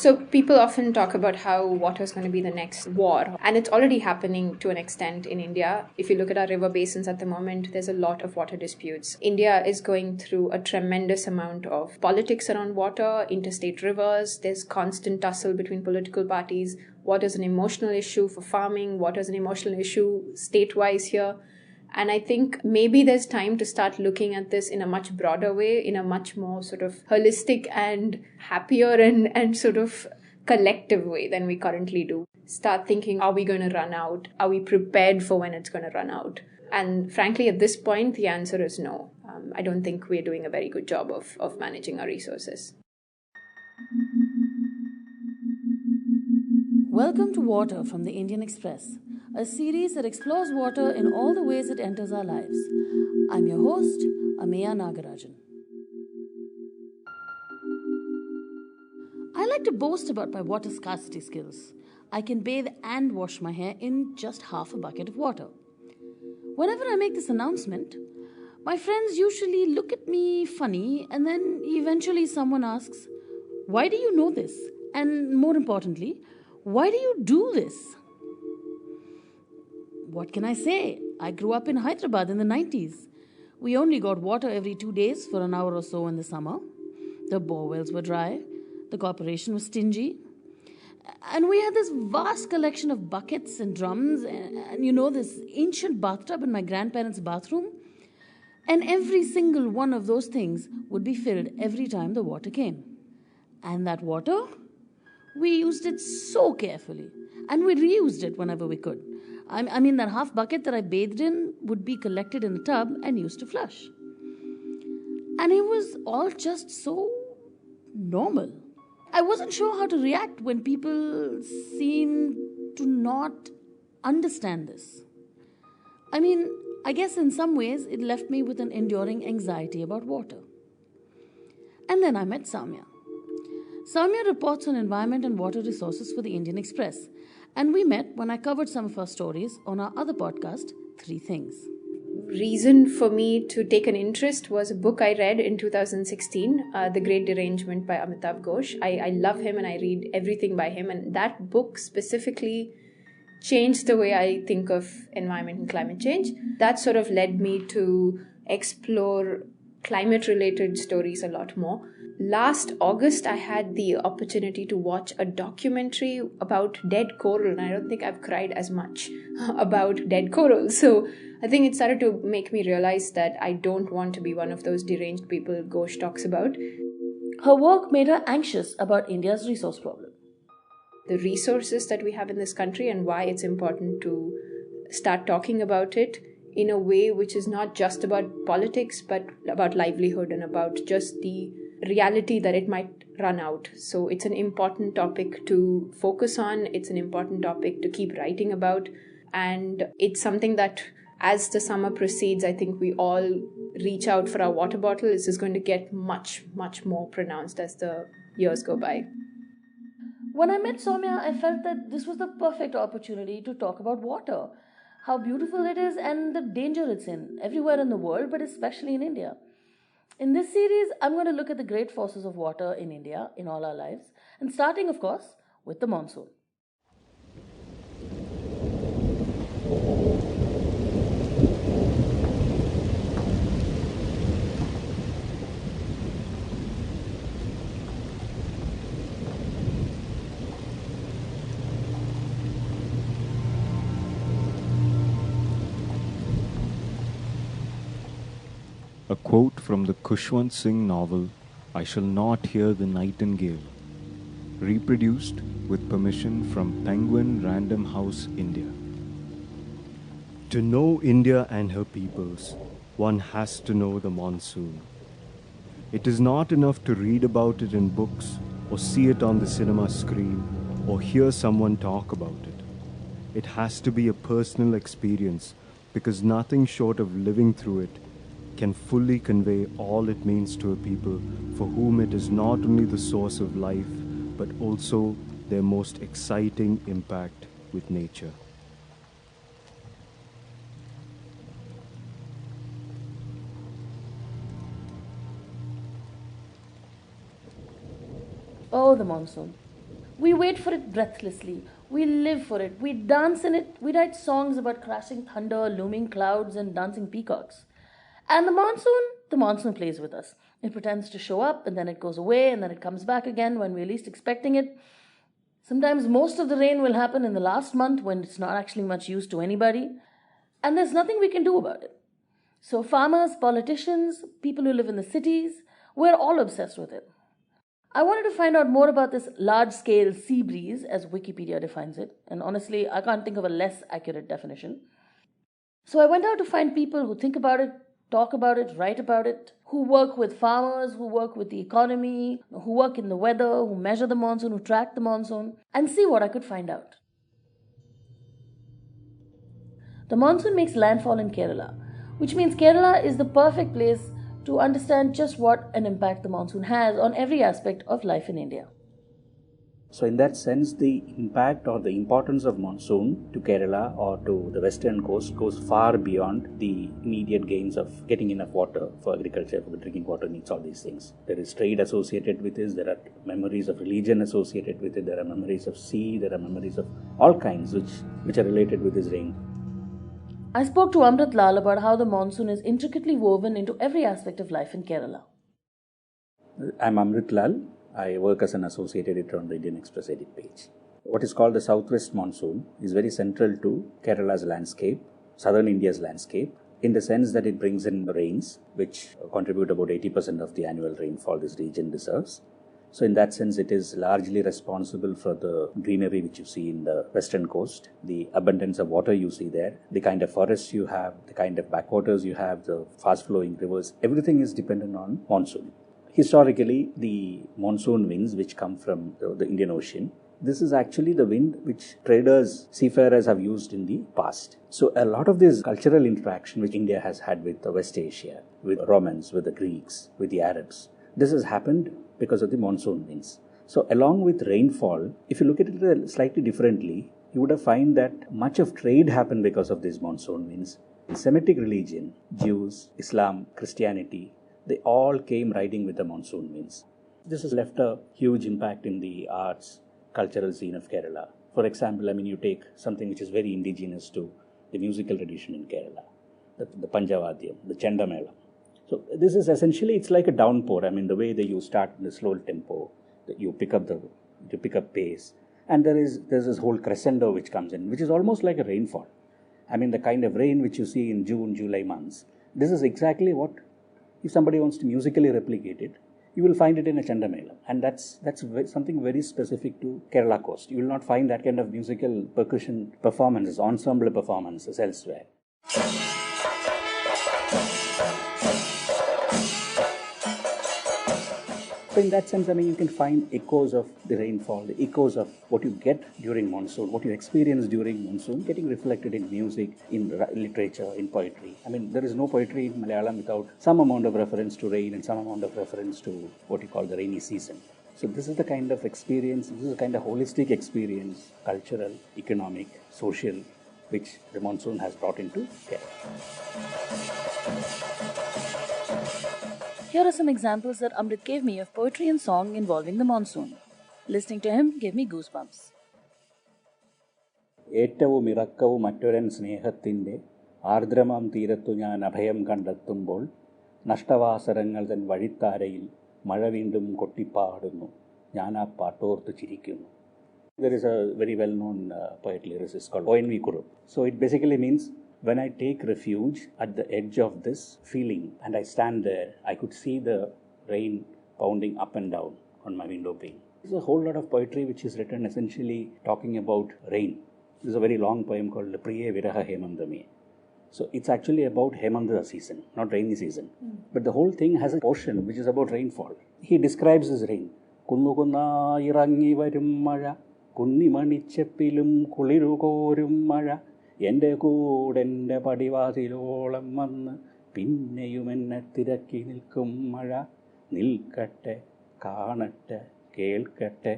So people often talk about how water is going to be the next war, and it's already happening to an extent in India. If you look at our river basins at the moment, there's a lot of water disputes. India is going through a tremendous amount of politics around water, interstate rivers. There's constant tussle between political parties. Water is an emotional issue for farming. Water is an emotional issue state-wise here. And I think maybe there's time to start looking at this in a much broader way, in a much more sort of holistic and happier and sort of collective way than we currently do. Start thinking, are we going to run out? Are we prepared for when it's going to run out? And frankly, at this point, the answer is no. I don't think we're doing a very good job of managing our resources. Welcome to Water from the Indian Express, a series that explores water in all the ways it enters our lives. I'm your host, Ameya Nagarajan. I like to boast about my water scarcity skills. I can bathe and wash my hair in just half a bucket of water. Whenever I make this announcement, my friends usually look at me funny, and then eventually someone asks, "Why do you know this? And more importantly, why do you do this?" What can I say? I grew up in Hyderabad in the 90s. We only got water every 2 days for an hour or so in the summer. The borewells were dry. The corporation was stingy. And we had this vast collection of buckets and drums and this ancient bathtub in my grandparents' bathroom. And every single one of those things would be filled every time the water came. And that water, we used it so carefully, and we reused it whenever we could. I mean, that half bucket that I bathed in would be collected in a tub and used to flush. And it was all just so normal. I wasn't sure how to react when people seemed to not understand this. I mean, I guess in some ways it left me with an enduring anxiety about water. And then I met Samya. Samya reports on environment and water resources for the Indian Express, and we met when I covered some of her stories on our other podcast, Three Things. Reason for me to take an interest was a book I read in 2016, The Great Derangement by Amitav Ghosh. I love him and I read everything by him, and that book specifically changed the way I think of environment and climate change. That sort of led me to explore climate-related stories a lot more. Last August, I had the opportunity to watch a documentary about dead coral, and I don't think I've cried as much about dead coral. So I think it started to make me realize that I don't want to be one of those deranged people Ghosh talks about. Her work made her anxious about India's resource problem. The resources that we have in this country and why it's important to start talking about it in a way which is not just about politics, but about livelihood and about just the reality that it might run out. So it's an important topic to focus on. It's an important topic to keep writing about. And it's something that as the summer proceeds, I think we all reach out for our water bottle. This is going to get much, much more pronounced as the years go by. When I met Soumya, I felt that this was the perfect opportunity to talk about water, how beautiful it is and the danger it's in, everywhere in the world, but especially in India. In this series, I'm going to look at the great forces of water in India, in all our lives, and starting, of course, with the monsoon. A quote from the Khushwant Singh novel, I Shall Not Hear the Nightingale, reproduced with permission from Penguin Random House, India. To know India and her peoples, one has to know the monsoon. It is not enough to read about it in books or see it on the cinema screen or hear someone talk about it. It has to be a personal experience because nothing short of living through it can fully convey all it means to a people for whom it is not only the source of life, but also their most exciting impact with nature. Oh, the monsoon. We wait for it breathlessly. We live for it. We dance in it. We write songs about crashing thunder, looming clouds, and dancing peacocks. And the monsoon plays with us. It pretends to show up and then it goes away and then it comes back again when we're least expecting it. Sometimes most of the rain will happen in the last month when it's not actually much use to anybody. And there's nothing we can do about it. So, farmers, politicians, people who live in the cities, we're all obsessed with it. I wanted to find out more about this large scale sea breeze, as Wikipedia defines it, and honestly, I can't think of a less accurate definition. So I went out to find people who think about it, talk about it, write about it, who work with farmers, who work with the economy, who work in the weather, who measure the monsoon, who track the monsoon, and see what I could find out. The monsoon makes landfall in Kerala, which means Kerala is the perfect place to understand just what an impact the monsoon has on every aspect of life in India. So in that sense, the impact or the importance of monsoon to Kerala or to the western coast goes far beyond the immediate gains of getting enough water for agriculture, for the drinking water needs, all these things. There is trade associated with this, there are memories of religion associated with it, there are memories of sea, there are memories of all kinds which are related with this rain. I spoke to Amrit Lal about how the monsoon is intricately woven into every aspect of life in Kerala. I'm Amrit Lal. I work as an associate editor on the Indian Express edit page. What is called the southwest monsoon is very central to Kerala's landscape, southern India's landscape, in the sense that it brings in rains, which contribute about 80% of the annual rainfall this region deserves. So in that sense, it is largely responsible for the greenery which you see in the western coast, the abundance of water you see there, the kind of forests you have, the kind of backwaters you have, the fast-flowing rivers, everything is dependent on monsoon. Historically, the monsoon winds which come from the Indian Ocean, this is actually the wind which traders, seafarers have used in the past. So a lot of this cultural interaction which India has had with West Asia, with Romans, with the Greeks, with the Arabs, this has happened because of the monsoon winds. So along with rainfall, if you look at it slightly differently, you would have find that much of trade happened because of these monsoon winds. Semitic religion, Jews, Islam, Christianity, they all came riding with the monsoon winds. This has left a huge impact in the arts, cultural scene of Kerala. For example, you take something which is very indigenous to the musical tradition in Kerala, the Panjavadyam, the Chendamelam. So this is essentially, it's like a downpour. The way that you start in the slow tempo, that you pick up pace, and there's this whole crescendo which comes in, which is almost like a rainfall. The kind of rain which you see in June, July months. This is exactly what, if somebody wants to musically replicate it, you will find it in a Chendamelam, and that's something very specific to Kerala coast. You will not find that kind of musical percussion performances, ensemble performances elsewhere. So in that sense, you can find echoes of the rainfall, the echoes of what you get during monsoon, what you experience during monsoon, getting reflected in music, in literature, in poetry. There is no poetry in Malayalam without some amount of reference to rain and some amount of reference to what you call the rainy season. So this is the kind of experience, this is the kind of holistic experience, cultural, economic, social, which the monsoon has brought into Kerala. Here are some examples that Amrit gave me of poetry and song involving the monsoon. Listening to him gave me goosebumps. ഏറ്റവും ഇറക്കവും മറ്റൊരൻ സ്നേഹത്തിൻ്റെ ആർദ്രമാം തീരത്തു ഞാൻ അഭയം കണ്ടെത്തുമ്പോൾ നഷ്ടവാസരങ്ങൾ തൻ വഴിത്താരയിൽ മഴ വീണ്ടും കൊട്ടിപ്പാടുന്നു ഞാൻ ആ പാട്ടോർത്ത് ചിരിക്കുന്നു. There is a very well-known poet lyricist called O.N.V. Kurup. So it basically means, when I take refuge at the edge of this feeling and I stand there, I could see the rain pounding up and down on my window pane. There's a whole lot of poetry which is written essentially talking about rain. There's a very long poem called Priye Viraha Hemandame. So it's actually about Hemanda season, not rainy season. But the whole thing has a portion which is about rainfall. He describes this rain. Kunnu kunna irangi varum mala, kunni manicheppilum kuliru korum mala. എൻ്റെ കൂടെൻ്റെ പടിവാതിലോളം വന്ന് പിന്നെയും എന്നെ തിരക്കി നിൽക്കും മഴ നിൽക്കട്ടെ കാണട്ടെ കേൾക്കട്ടെ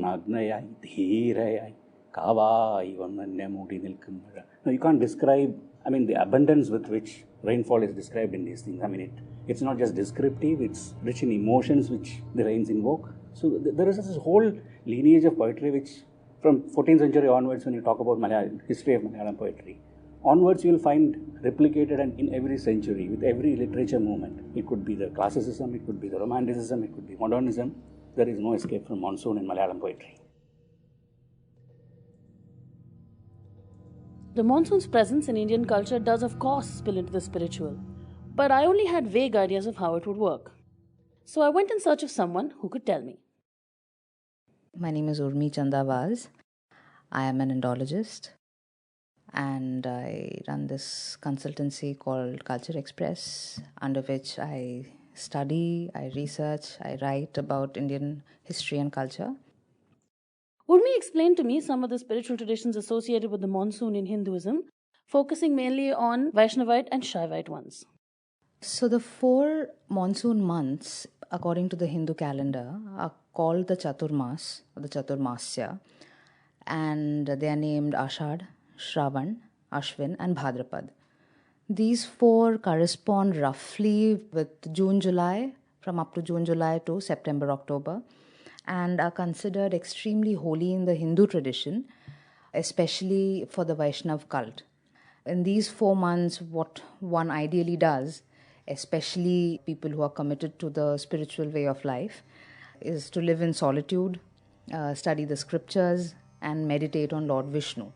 നഗ്നയായി ധീരയായി കാവായി വന്നെന്നെ മൂടി നിൽക്കും മഴ. You can't describe, the abundance with which rainfall is described in these things. It's not just descriptive, it's rich in emotions which the rains invoke. So there is this whole lineage of poetry which from 14th century onwards, when you talk about Malayalam, history of Malayalam poetry, onwards you will find replicated and in every century with every literature movement. It could be the classicism, it could be the romanticism, it could be modernism. There is no escape from monsoon in Malayalam poetry. The monsoon's presence in Indian culture does, of course, spill into the spiritual, but I only had vague ideas of how it would work. So I went in search of someone who could tell me. My name is Urmi Chandavaz. I am an Indologist and I run this consultancy called Culture Express, under which I study, I research, I write about Indian history and culture. Urmi explained to me some of the spiritual traditions associated with the monsoon in Hinduism, focusing mainly on Vaishnavite and Shaivite ones. So the 4 monsoon months, according to the Hindu calendar, are called the Chaturmas or the Chaturmasya, and they are named Ashad, Shravan, Ashwin and Bhadrapad. These 4 correspond roughly with June, July, from up to June, July to September, October, and are considered extremely holy in the Hindu tradition, especially for the Vaishnav cult. In these 4 months, what one ideally does, especially people who are committed to the spiritual way of life, is to live in solitude, study the scriptures, and meditate on Lord Vishnu.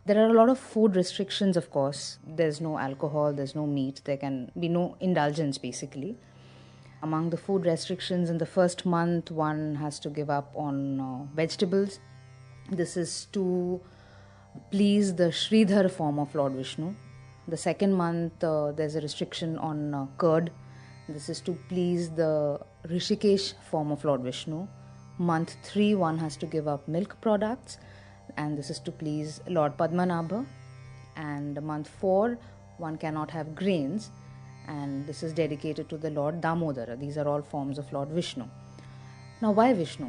There are a lot of food restrictions, of course. There's no alcohol, there's no meat, there can be no indulgence basically. Among the food restrictions in the first month, one has to give up on vegetables. This is to please the Sridhar form of Lord Vishnu. The second month, there's a restriction on curd. This is to please the Rishikesh form of Lord Vishnu. Month 3, one has to give up milk products, and this is to please Lord Padmanabha. And month 4, one cannot have grains, and this is dedicated to the Lord Damodara. These are all forms of Lord Vishnu. Now, why Vishnu?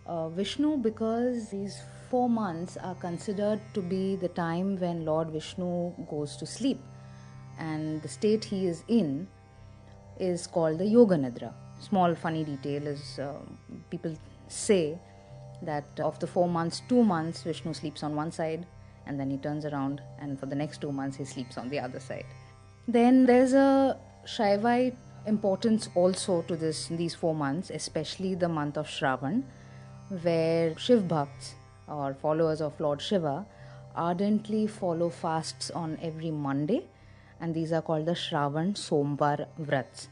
Vishnu, because these 4 months are considered to be the time when Lord Vishnu goes to sleep, and the state he is in is called the Yoga Nidra. Small funny detail is people say that of the 4 months, 2 months Vishnu sleeps on one side and then he turns around, and for the next 2 months he sleeps on the other side. Then there's a Shaivite importance also to these 4 months, especially the month of Shravan, where Shiv Bhakts or followers of Lord Shiva ardently follow fasts on every Monday, and these are called the Shravan Somvar Vrats.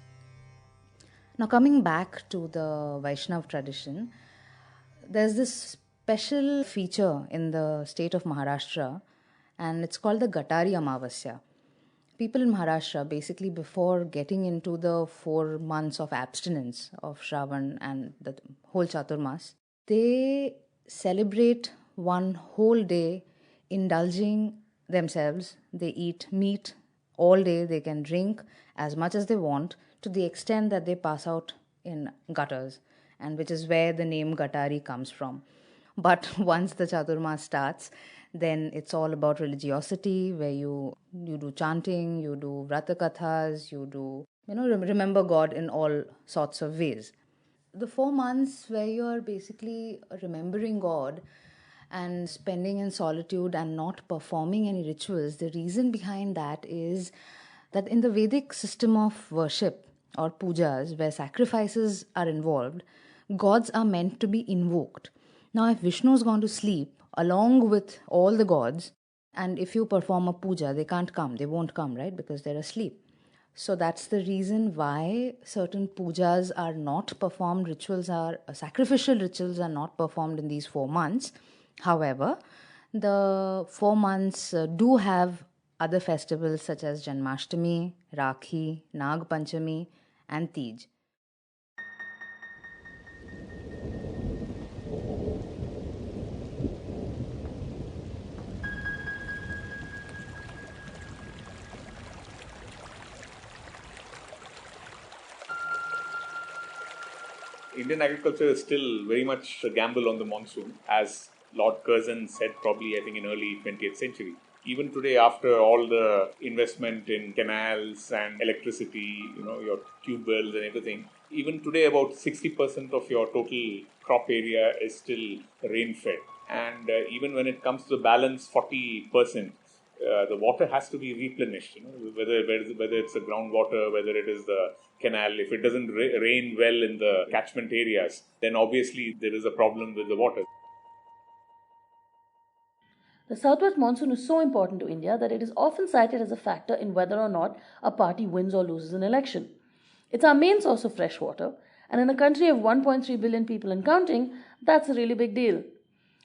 Now, coming back to the Vaishnav tradition, there's this special feature in the state of Maharashtra, and it's called the Gatari Amavasya. People in Maharashtra, basically before getting into the 4 months of abstinence of Shravan and the whole Chaturmas, they celebrate one whole day indulging themselves. They eat meat all day, they can drink as much as they want, to the extent that they pass out in gutters, and which is where the name Gatari comes from. But once the Chaturmas starts, then it's all about religiosity, where you do chanting, you do vrata kathas, you do, remember God in all sorts of ways. The 4 months where you're basically remembering God and spending in solitude and not performing any rituals, the reason behind that is that in the Vedic system of worship or pujas, where sacrifices are involved, gods are meant to be invoked. Now, if Vishnu has gone to sleep along with all the gods, and if you perform a puja, they can't come, they won't come, right? Because they're asleep. So that's the reason why certain pujas are not performed, sacrificial rituals are not performed in these 4 months. However, the 4 months do have other festivals such as Janmashtami, Rakhi, Nag Panchami, and Tej. Indian agriculture is still very much a gamble on the monsoon, as Lord Curzon said probably, I think, in early 20th century. Even today, after all the investment in canals and electricity, your tube wells and everything, even today about 60% of your total crop area is still rain-fed. And even when it comes to the balance 40%, the water has to be replenished. Whether it's the groundwater, whether it is the canal. If it doesn't rain well in the catchment areas, then obviously there is a problem with the water. The southwest monsoon is so important to India that it is often cited as a factor in whether or not a party wins or loses an election. It's our main source of fresh water, and in a country of 1.3 billion people and counting, that's a really big deal.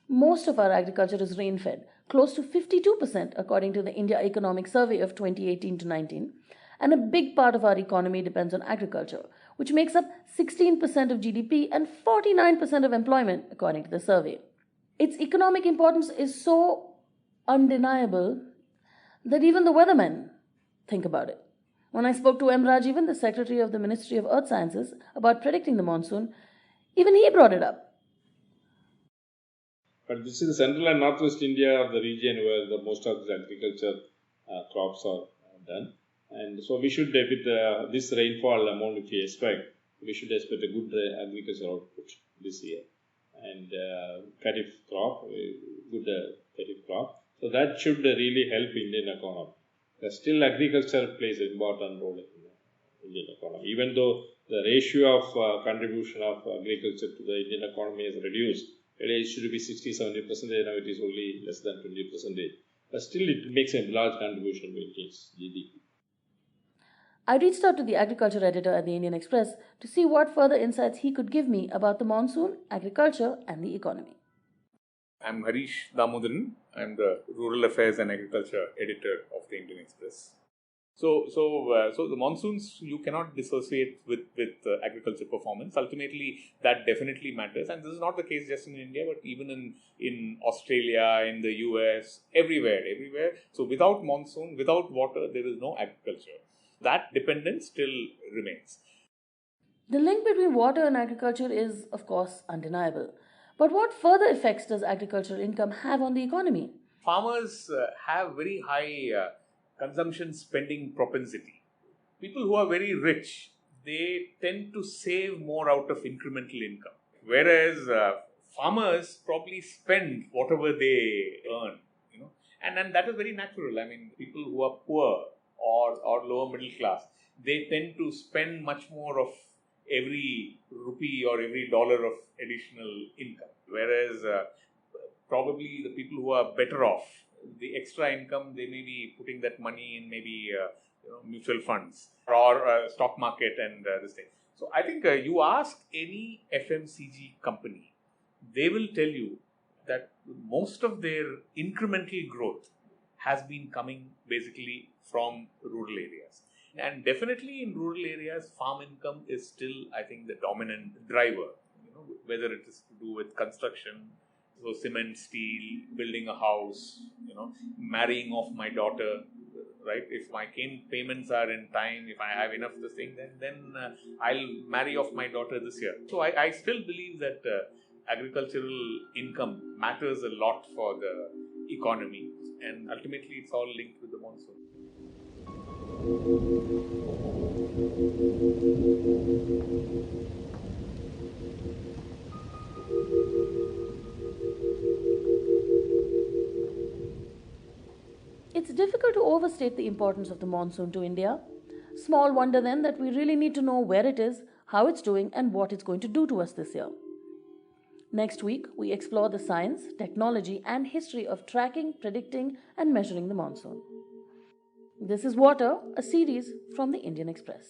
Most of our agriculture is rain-fed, close to 52% according to the India Economic Survey of 2018 to 19, and a big part of our economy depends on agriculture, which makes up 16% of GDP and 49% of employment according to the survey. Its economic importance is so undeniable that even the weathermen think about it. When I spoke to M. Rajivan, the Secretary of the Ministry of Earth Sciences, about predicting the monsoon, even he brought it up. But this is the central and northwest India of the region where the most of the agriculture crops are done. And so we should, with this rainfall amount if we expect, we should expect a good agricultural output this year. And kharif crop, good kharif crop. So that should really help Indian economy. Still, agriculture plays an important role in the Indian economy. Even though the ratio of contribution of agriculture to the Indian economy is reduced, it should be 60-70%, now it is only less than 20%. But still, it makes a large contribution to India's GDP. I reached out to the agriculture editor at the Indian Express to see what further insights he could give me about the monsoon, agriculture, and the economy. I'm Harish Damodaran. I'm the Rural Affairs and Agriculture editor of the Indian Express. So the monsoons you cannot dissociate with agriculture performance. Ultimately, that definitely matters, and this is not the case just in India, but even in Australia, in the US, everywhere. So without monsoon, without water, there is no agriculture. That dependence still remains. The link between water and agriculture is, of course, undeniable. But what further effects does agricultural income have on the economy? Farmers have very high consumption spending propensity. People who are very rich, they tend to save more out of incremental income. Whereas farmers probably spend whatever they earn, and that is very natural. I mean, people who are poor or lower middle class, they tend to spend much more of every rupee or every dollar of additional income. Whereas probably the people who are better off, the extra income, they may be putting that money in maybe mutual funds or stock market and this thing. So I think you ask any FMCG company, they will tell you that most of their incremental growth has been coming basically from rural areas. And definitely in rural areas, farm income is still, I think, the dominant driver, whether it is to do with construction, so cement, steel, building a house, marrying off my daughter, right? If my payments are in time, if I have enough this thing, then I'll marry off my daughter this year. So I still believe that agricultural income matters a lot for the economy, and ultimately it's all linked with the monsoon. It's difficult to overstate the importance of the monsoon to India. Small wonder then that we really need to know where it is, how it's doing, and what it's going to do to us this year. Next week, we explore the science, technology, and history of tracking, predicting, and measuring the monsoon. This is Water, a series from the Indian Express.